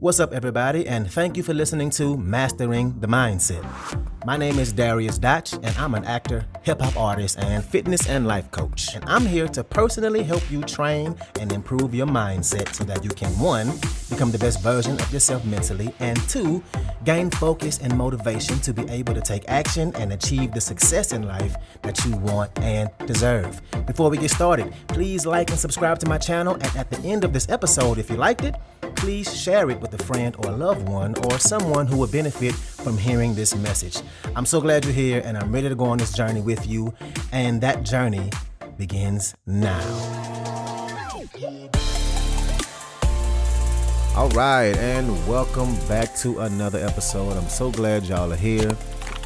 What's up, everybody, and thank you for listening to Mastering the Mindset. My name is Dariusdotch, and I'm an actor, hip-hop artist, and fitness and life coach. And I'm here to personally help you train and improve your mindset so that you can, 1, become the best version of yourself mentally, and 2, gain focus and motivation to be able to take action and achieve the success in life that you want and deserve. Before we get started, please like and subscribe to my channel, and at the end of this episode, if you liked it, please share it with a friend or a loved one or someone who would benefit from hearing this message. I'm so glad you're here, and I'm ready to go on this journey with you, and that journey begins now. All right, and welcome back to another episode. I'm so glad y'all are here.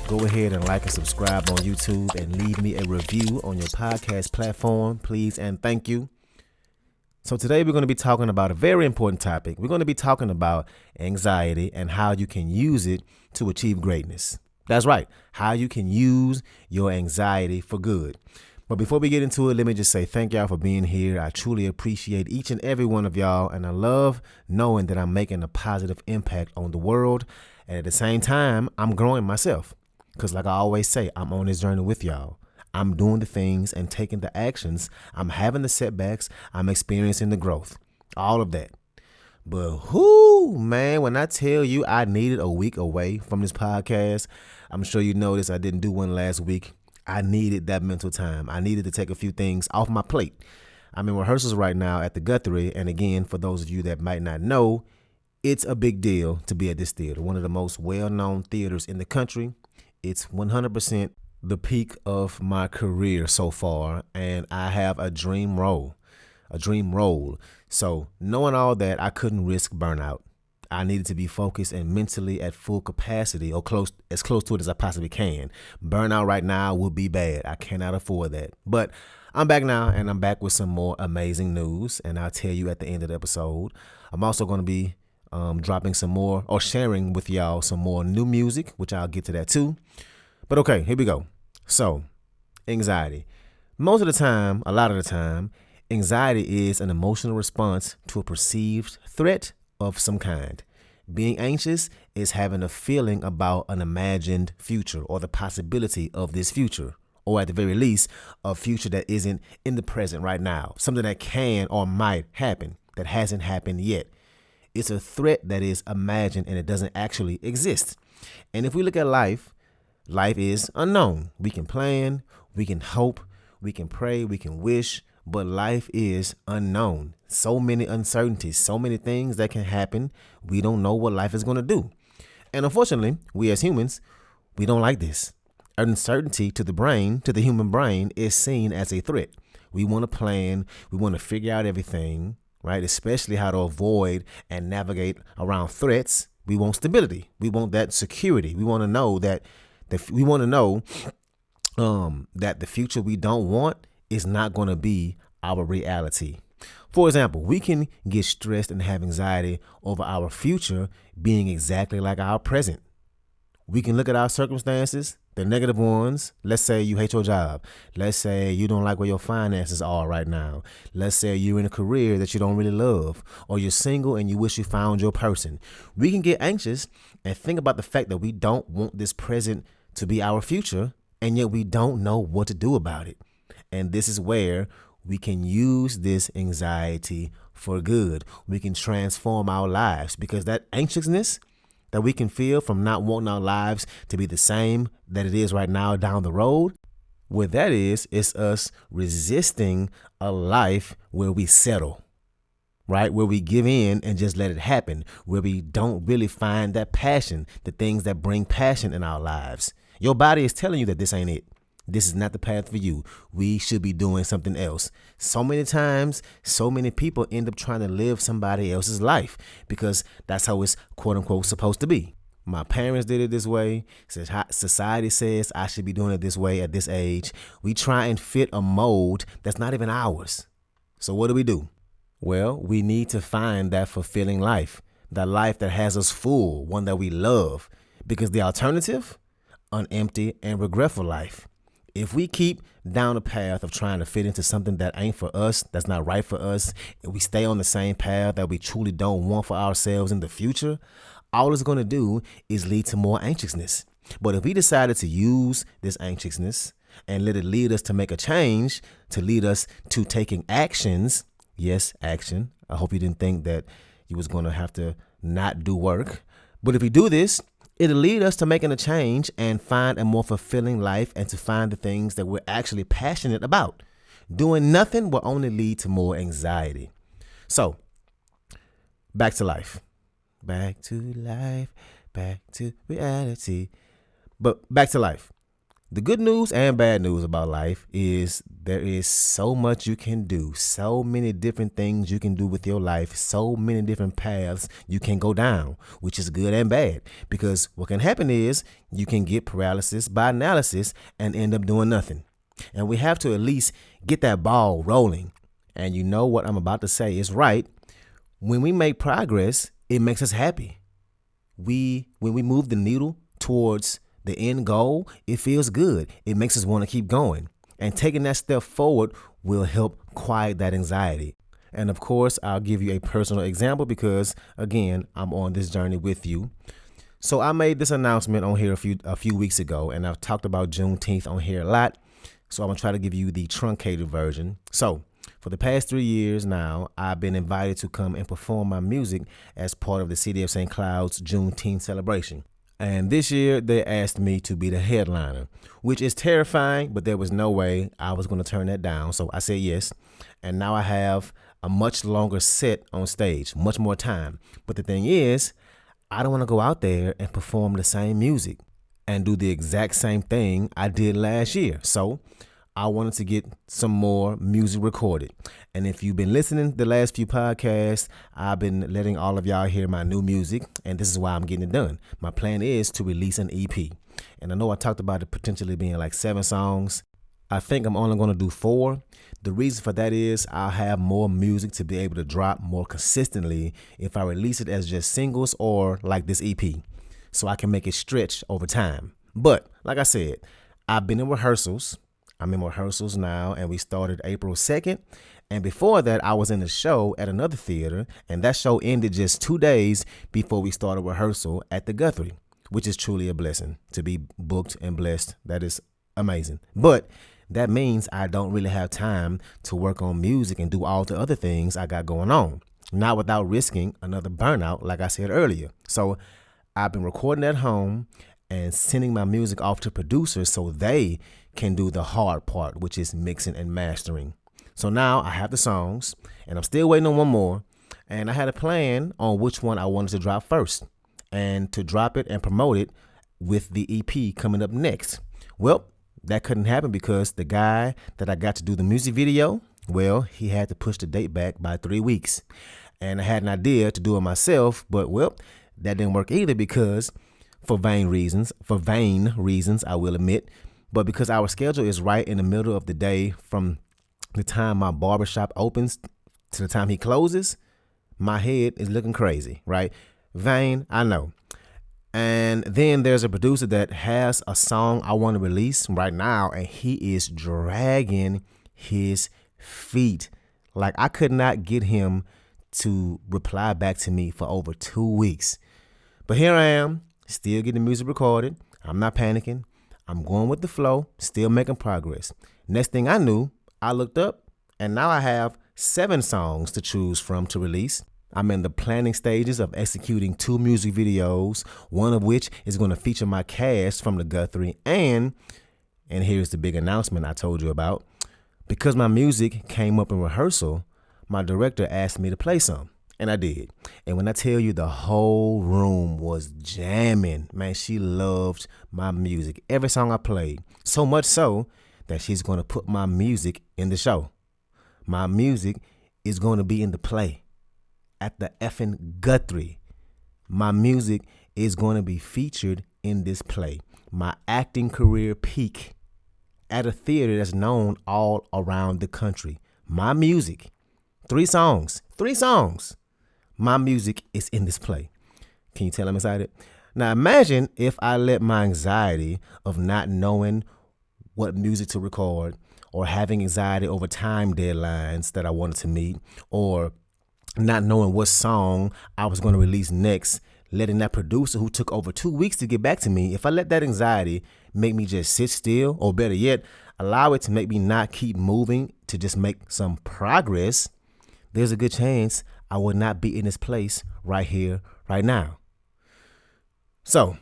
Go ahead and like and subscribe on YouTube and leave me a review on your podcast platform, please and thank you. So today we're going to be talking about a very important topic. We're going to be talking about anxiety and how you can use it to achieve greatness. That's right, how you can use your anxiety for good. But before we get into it, let me just say thank y'all for being here. I truly appreciate each and every one of y'all, and I love knowing that I'm making a positive impact on the world. And at the same time, I'm growing myself. Because like I always say, I'm on this journey with y'all. I'm doing the things and taking the actions. I'm having the setbacks. I'm experiencing the growth. All of that. But man, when I tell you I needed a week away from this podcast, I'm sure you noticed I didn't do one last week. I needed that mental time. I needed to take a few things off my plate. I'm in rehearsals right now at the Guthrie. And again, for those of you that might not know, it's a big deal to be at this theater. One of the most well-known theaters in the country. It's 100% the peak of my career so far, and I have a dream role. So knowing all that, I couldn't risk burnout. I needed to be focused and mentally at full capacity, or as close to it as I possibly can. Burnout right now would be bad. I cannot afford that. But I'm back now, and I'm back with some more amazing news, and I'll tell you at the end of the episode. I'm also going to be dropping some more, or sharing with y'all some more new music, which I'll get to that too. But okay, here we go. So, anxiety. Most of the time, a lot of the time, anxiety is an emotional response to a perceived threat of some kind. Being anxious is having a feeling about an imagined future or the possibility of this future, or at the very least, a future that isn't in the present right now, something that can or might happen that hasn't happened yet. It's a threat that is imagined and it doesn't actually exist. And if we look at life is unknown. We can plan, we can hope, we can pray, we can wish, but life is unknown. So many uncertainties, so many things that can happen. We don't know what life is going to do. And unfortunately, we as humans, we don't like this. Uncertainty to the human brain, is seen as a threat. We want to plan, we want to figure out everything, right? Especially how to avoid and navigate around threats. We want stability. We want that security. We want to know that that the future we don't want is not going to be our reality. For example, we can get stressed and have anxiety over our future being exactly like our present. We can look at our circumstances, the negative ones. Let's say you hate your job. Let's say you don't like where your finances are right now. Let's say you're in a career that you don't really love, or you're single and you wish you found your person. We can get anxious and think about the fact that we don't want this present to be our future, and yet we don't know what to do about it. And this is where we can use this anxiety for good. We can transform our lives, because that anxiousness that we can feel from not wanting our lives to be the same that it is right now down the road, what that is us resisting a life where we settle, right? Where we give in and just let it happen, where we don't really find that passion, the things that bring passion in our lives. Your body is telling you that this ain't it. This is not the path for you. We should be doing something else. So many times, so many people end up trying to live somebody else's life because that's how it's quote unquote supposed to be. My parents did it this way. Society says I should be doing it this way at this age. We try and fit a mold that's not even ours. So what do? Well, we need to find that fulfilling life, that life that has us full, one that we love, because the alternative, an empty and regretful life. If we keep down the path of trying to fit into something that ain't for us, that's not right for us, and we stay on the same path that we truly don't want for ourselves in the future, all it's going to do is lead to more anxiousness. But if we decided to use this anxiousness and let it lead us to make a change, to lead us to taking actions, yes, action. I hope you didn't think that you was going to have to not do work. But if we do this, it'll lead us to making a change and find a more fulfilling life and to find the things that we're actually passionate about. Doing nothing will only lead to more anxiety. So, back to life. Back to life. Back to reality. But back to life. The good news and bad news about life is there is so much you can do, so many different things you can do with your life, so many different paths you can go down, which is good and bad. Because what can happen is you can get paralysis by analysis and end up doing nothing. And we have to at least get that ball rolling. And you know what I'm about to say is right. When we make progress, it makes us happy. When we move the needle towards the end goal, it feels good. It makes us want to keep going. And taking that step forward will help quiet that anxiety. And of course, I'll give you a personal example because, again, I'm on this journey with you. So I made this announcement on here a few weeks ago, and I've talked about Juneteenth on here a lot. So I'm going to try to give you the truncated version. So for the past 3 years now, I've been invited to come and perform my music as part of the City of St. Cloud's Juneteenth celebration. And this year, they asked me to be the headliner, which is terrifying, but there was no way I was going to turn that down. So I said yes. And now I have a much longer set on stage, much more time. But the thing is, I don't want to go out there and perform the same music and do the exact same thing I did last year. So I wanted to get some more music recorded. And if you've been listening to the last few podcasts, I've been letting all of y'all hear my new music, and this is why I'm getting it done. My plan is to release an EP. And I know I talked about it potentially being like 7 songs. I think I'm only going to do 4. The reason for that is I'll have more music to be able to drop more consistently if I release it as just singles or like this EP, so I can make it stretch over time. But like I said, I've been in rehearsals. I'm in rehearsals now, and we started April 2nd. And before that, I was in a show at another theater, and that show ended just 2 days before we started rehearsal at the Guthrie, which is truly a blessing to be booked and blessed. That is amazing. But that means I don't really have time to work on music and do all the other things I got going on, not without risking another burnout, like I said earlier. So I've been recording at home and sending my music off to producers so they can do the hard part, which is mixing and mastering. So now I have the songs, and I'm still waiting on one more. And I had a plan on which one I wanted to drop first and to drop it and promote it with the EP coming up next. Well, that couldn't happen because the guy that I got to do the music video, well, he had to push the date back by 3 weeks. And I had an idea to do it myself, but well, that didn't work either because for vain reasons, I will admit, but because our schedule is right in the middle of the day from the time my barbershop opens to the time he closes, my head is looking crazy, right? Vain, I know. And then there's a producer that has a song I want to release right now, and he is dragging his feet. Like, I could not get him to reply back to me for over 2 weeks. But here I am, still getting music recorded. I'm not panicking. I'm going with the flow, still making progress. Next thing I knew, I looked up, and now I have 7 songs to choose from to release. I'm in the planning stages of executing 2 music videos, one of which is going to feature my cast from the Guthrie. And here's the big announcement I told you about. Because my music came up in rehearsal, my director asked me to play some. And I did. And when I tell you the whole room was jamming, man, she loved my music. Every song I played. So much so that she's going to put my music in the show. My music is going to be in the play at the effing Guthrie. My music is going to be featured in this play. My acting career peak at a theater that's known all around the country. My music. 3 songs. My music is in this play. Can you tell I'm excited? Now imagine if I let my anxiety of not knowing what music to record, or having anxiety over time deadlines that I wanted to meet, or not knowing what song I was going to release next, letting that producer who took over 2 weeks to get back to me, if I let that anxiety make me just sit still, or better yet, allow it to make me not keep moving to just make some progress, there's a good chance I would not be in this place right here, right now. So,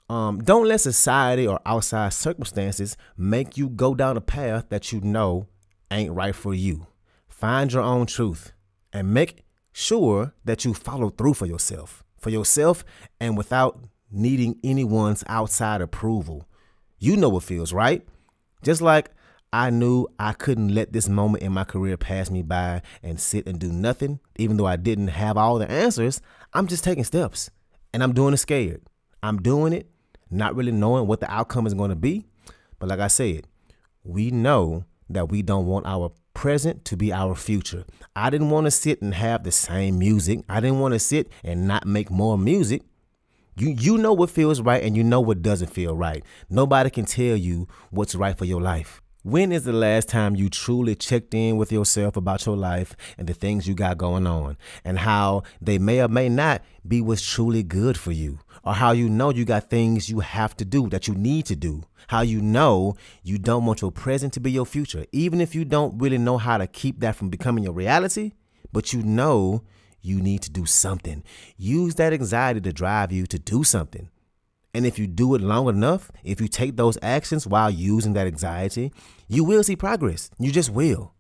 don't let society or outside circumstances make you go down a path that you know ain't right for you. Find your own truth and make sure that you follow through for yourself and without needing anyone's outside approval. You know what feels right. Just like I knew I couldn't let this moment in my career pass me by and sit and do nothing, even though I didn't have all the answers. I'm just taking steps and I'm doing it scared. I'm doing it not really knowing what the outcome is going to be. But like I said, we know that we don't want our present to be our future. I didn't want to sit and have the same music. I didn't want to sit and not make more music. You know what feels right and you know what doesn't feel right. Nobody can tell you what's right for your life. When is the last time you truly checked in with yourself about your life and the things you got going on and how they may or may not be what's truly good for you, or how you know you got things you have to do that you need to do, how you know you don't want your present to be your future, even if you don't really know how to keep that from becoming your reality, but you know you need to do something. Use that anxiety to drive you to do something. And if you do it long enough, if you take those actions while using that anxiety, you will see progress. You just will.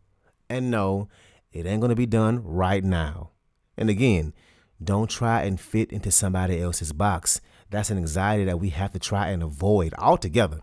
And no, it ain't going to be done right now. And again, don't try and fit into somebody else's box. That's an anxiety that we have to try and avoid altogether.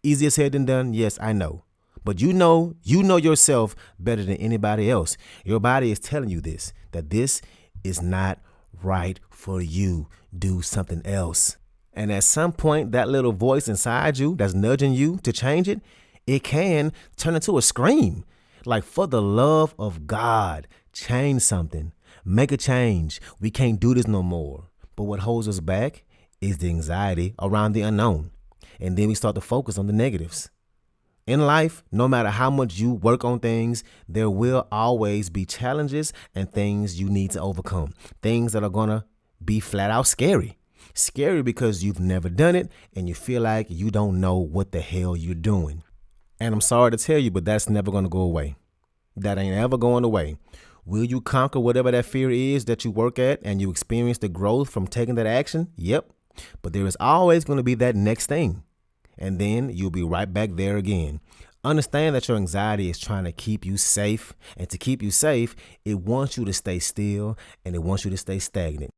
Easier said than done, yes, I know. But you know yourself better than anybody else. Your body is telling you this, that this is not right for you. Do something else. And at some point, that little voice inside you that's nudging you to change it, it can turn into a scream. Like, for the love of God, change something. Make a change. We can't do this no more. But what holds us back is the anxiety around the unknown. And then we start to focus on the negatives. In life, no matter how much you work on things, there will always be challenges and things you need to overcome. Things that are going to be flat out scary. Scary because you've never done it and you feel like you don't know what the hell you're doing. And I'm sorry to tell you, but that's never going to go away. That ain't ever going away. Will you conquer whatever that fear is that you work at and you experience the growth from taking that action? Yep. But there is always going to be that next thing. And then you'll be right back there again. Understand that your anxiety is trying to keep you safe. And to keep you safe, it wants you to stay still and it wants you to stay stagnant.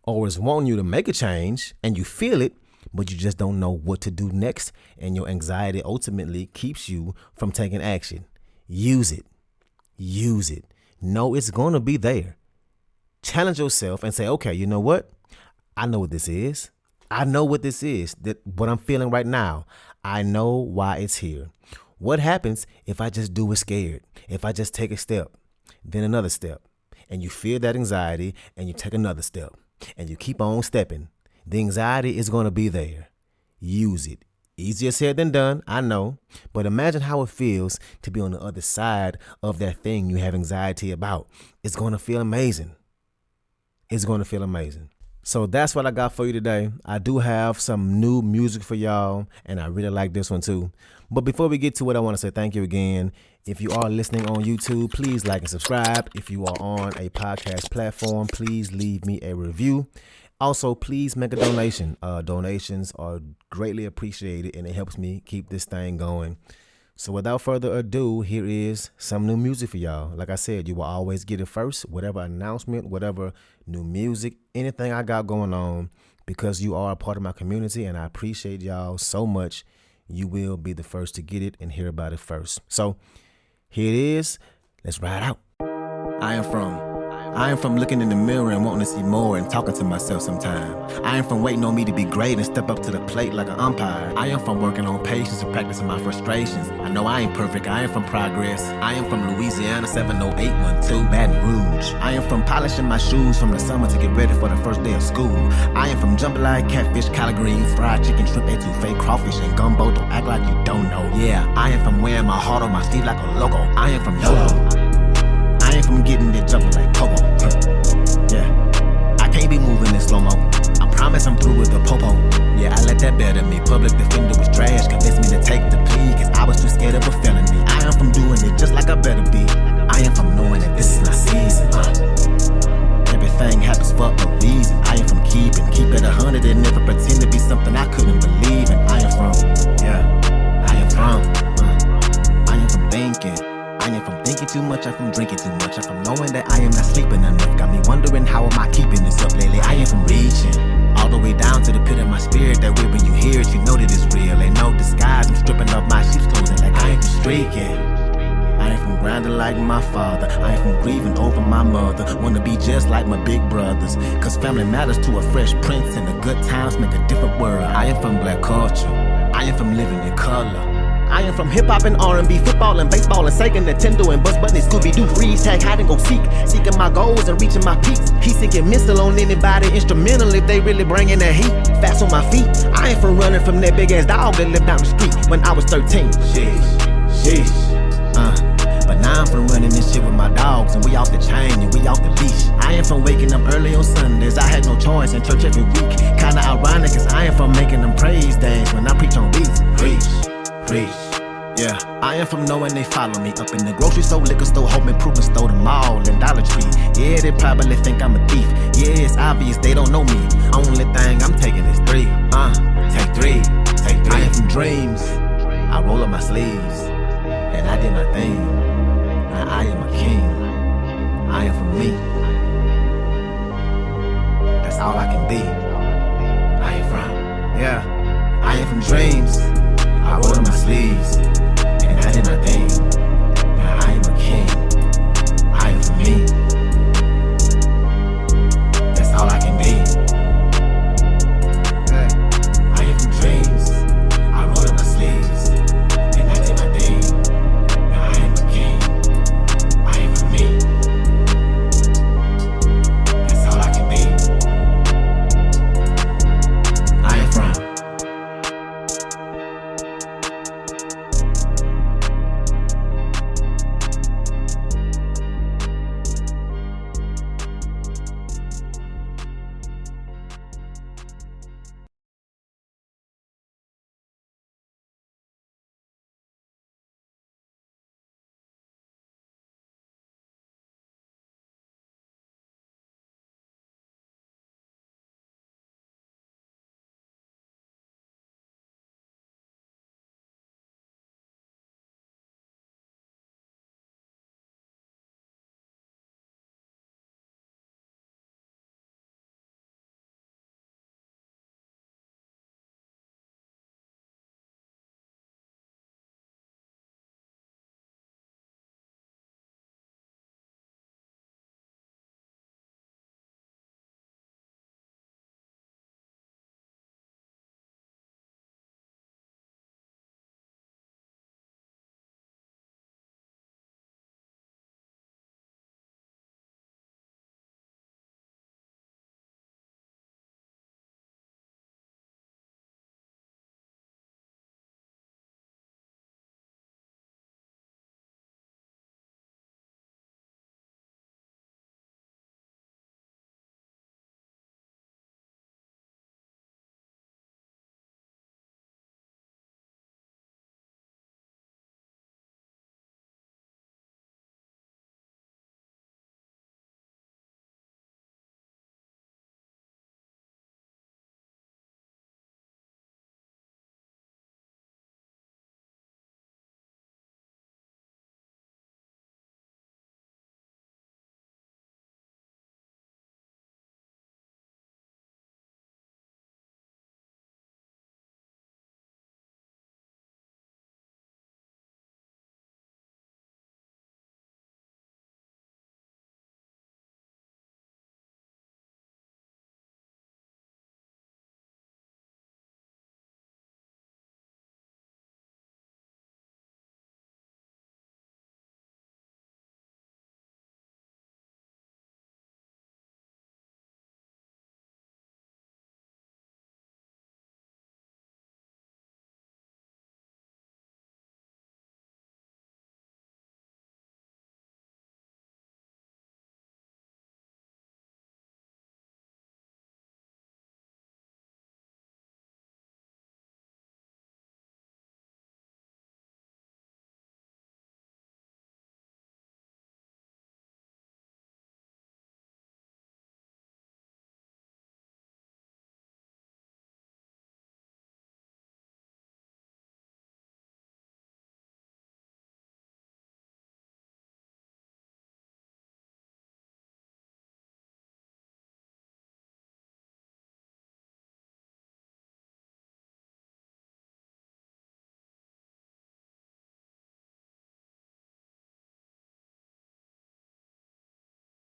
Or it's wanting you to make a change and you feel it, but you just don't know what to do next. And your anxiety ultimately keeps you from taking action. Use it. Use it. Know it's going to be there. Challenge yourself and say, okay, you know what? I know what this is. I know what this is, that what I'm feeling right now. I know why it's here. What happens if I just do it scared? If I just take a step, then another step, and you feel that anxiety and you take another step and you keep on stepping, the anxiety is going to be there. Use it. Easier said than done, I know, but imagine how it feels to be on the other side of that thing you have anxiety about. It's going to feel amazing. It's going to feel amazing. So that's what I got for you today. I do have some new music for y'all, and I really like this one too. But before we get to it, I want to say thank you again. If you are listening on YouTube, please like and subscribe. If you are on a podcast platform, please leave me a review. Also, please make a donation. Donations are greatly appreciated, and it helps me keep this thing going. So without further ado, here is some new music for y'all. Like I said, you will always get it first. Whatever announcement, whatever new music, anything I got going on, because you are a part of my community and I appreciate y'all so much, you will be the first to get it and hear about it first. So here it is. Let's ride out. I am from I am from looking in the mirror and wanting to see more and talking to myself sometimes. I am from waiting on me to be great and step up to the plate like an umpire. I am from working on patience and practicing my frustrations. I know I ain't perfect, I am from progress. I am from Louisiana, 70812, Baton Rouge. I am from polishing my shoes from the summer to get ready for the first day of school. I am from jambalaya, catfish, collard greens, fried chicken, shrimp, etouffee, crawfish, and gumbo. Don't act like you don't know. Yeah, I am from wearing my heart on my sleeve like a logo. I am from YOLO. I ain't from getting it jumping like pogo. Yeah, I can't be moving in slow-mo. I promise I'm through with the popo. Yeah, I let that better me. Public defender was trash, convinced me to take the plea, cause I was too scared of a felony. I am from doing it just like I better be. I am from knowing that this is my season. Everything happens for a reason. I am from keep it 100 and never pretend to be something I couldn't believe in. I am from thinking. I am from thinking too much, I'm from drinking too much. I'm from knowing that I am not sleeping enough. Got me wondering how am I keeping this up lately. I am from reaching all the way down to the pit of my spirit. That way when you hear it, you know that it's real. Ain't no disguise, I'm stripping off my sheep's clothing like I am from streaking. I am from grinding like my father. I am from grieving over my mother. Wanna be just like my big brothers, cause family matters to a fresh prince, and the good times make a different world. I am from black culture. I am from living in color. I am from hip-hop and R&B, football and baseball and Sega, Nintendo and Buzz Bunny, Scooby-Doo, freeze, tag, hide and go seeking my goals and reaching my peaks. He's sinking missile on anybody instrumental if they really bringing that heat. Fast on my feet, I ain't from running from that big-ass dog that lived down the street when I was 13. Sheesh. But now I'm from running this shit with my dogs, and we off the chain and we off the leash. I am from waking up early on Sundays, I had no choice in church every week. Kinda ironic, cause I am from making them praise dance when I preach on beats. Preach. Yeah, I am from knowing they follow me up in the grocery store, liquor store, home improvement store, the mall, and Dollar Tree. Yeah, they probably think I'm a thief. Yeah, it's obvious they don't know me. Only thing I'm taking is three. Take three. I am from dreams. I roll up my sleeves, and I did my thing. Now I am a king. I am from me. That's all I can be. I am from. Yeah, I am from dreams. I roll up my sleeves, and I did my thing.